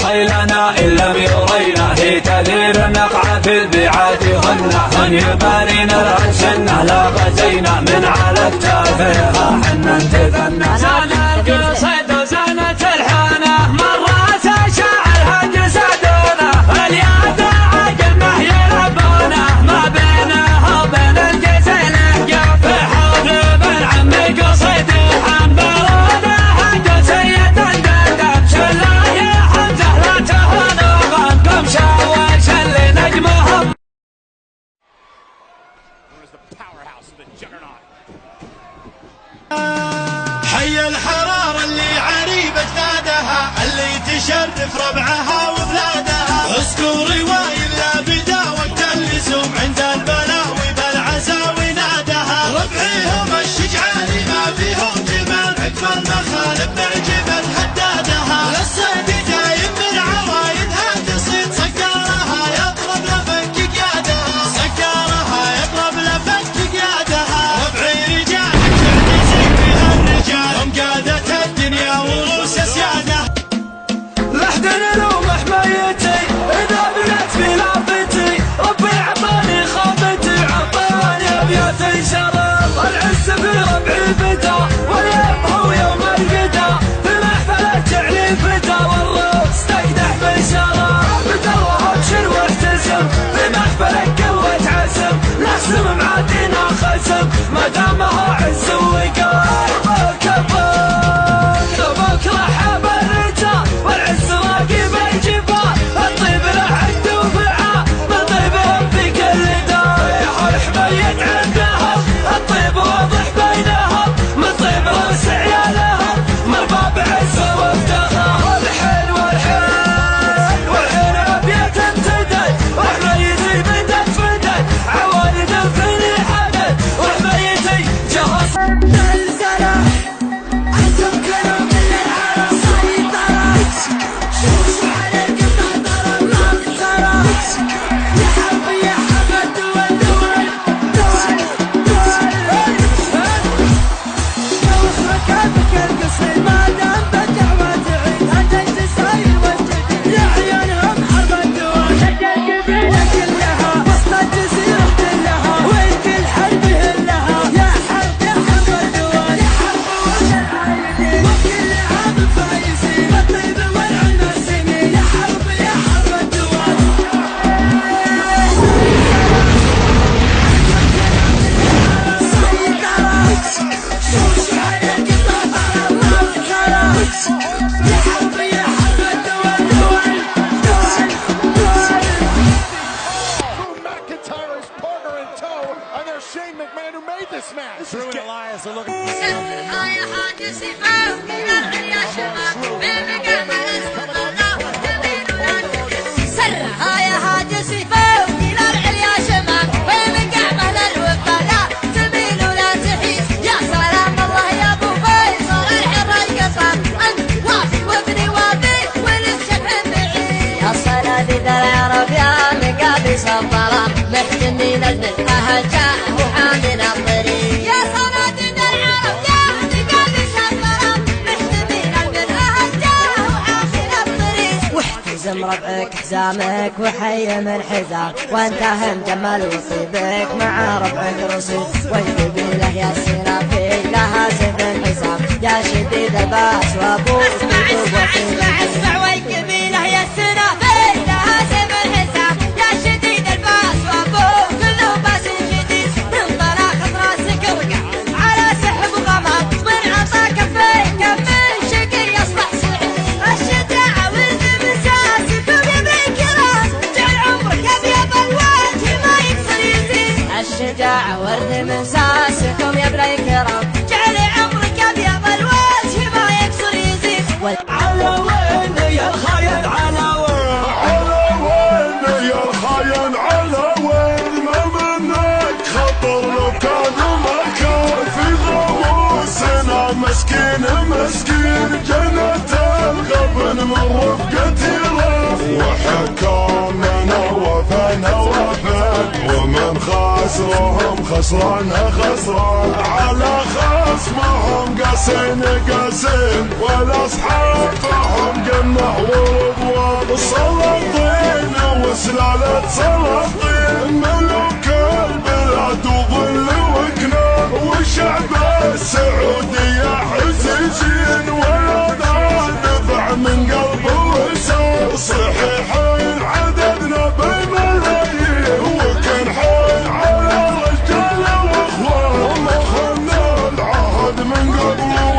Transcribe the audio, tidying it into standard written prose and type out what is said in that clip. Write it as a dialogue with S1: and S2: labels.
S1: خيلنا إن لم يرينا في تذير النقع في البيعات غنى من يبارينا العشنة لا غزينا من على التافهة حنا انتثنى زان القصيد وزانت الحانة مرات شاعرها جسدونه اليد عقل ما يلبونه ما بينها وبين الجزيل جف حوض بن عمي قصيد حنبلونه حق سيد الدندن شله يا حمزه لا تهنغن قم شاوش اللي نجمهم
S2: حي الحرارة اللي عريب اجدادها اللي تشرف ربعها وبلادها اذكر رواية لا بدا وقت اللزوم عند البلاوي بالعزاوي نادها ربعيهم الشجعاني ما فيهم جبال عقب المخالب معجبة حدادها للصيد جايب من عوايدها تصيد سكارها يضرب لفك قيادها سكارها يضرب لفك قيادها ربعي رجال يوم قادت الدنيا وروس سيادة لحد نلوم حمايتي إذا بنت في لافتي ربي عطاني خافتي عطاني أبيات شرف العز في ربعي بدا واليوم هو يوم القدا في محفلة تعليم بدا والروس تقدح بالشرف بدا الله ابشر واحتسم في محفلة قوة عزم نحسم معادينا خسم ما دامها عز وقار
S3: Shane McMahon who made this match.
S4: Drew and Elias are looking.
S5: محتنين البلحة جاء وحامنا الطريق يا صناديد العرب يا قلبي شفرم محتنين البلحة جاء وحامنا الطريق واحتزم ربعك حزامك وحي من حزام وانتهى جمال وصيبك مع ربعك رصيد والقبيلة يا السنافي لها سيف الحزام يا شديد الباس وابوك اسمع والقبيلة يا السنافي لها سيف الحزام يا شديد الباس وابوك كله باس جديد من طلاق راسك وقع على سحب غمام من عطا كفيك من شقي يصبح سعيد الشجاعة ولد مساسكم يبريك راس جعل عمرك ابيض الوجه ما يكسر يزيد الشجاعة ورد مساسكم يبريك راس جعل عمرك ابيض الوجه ما يكسر يزيد
S2: على وين يا الخاين على وين
S3: يا الخاين على وين ما منك خطر لو كان مكان في غموسنا مسكين جنة الغبن من رفقتي رف وحكامنا وفانا وفاك ومن خاسرهم خسران على خصمهم حسين قاسم والاصحاب فهم جمع ورضوان السلاطين وسلالة سلاطين ملوك البلاد وظل وكنان والشعب السعودي حزين ولا دفع من قلب ولسان صحيح عددنا بالملايين وكان حال على رجال واخوان خلنا العهد من قبل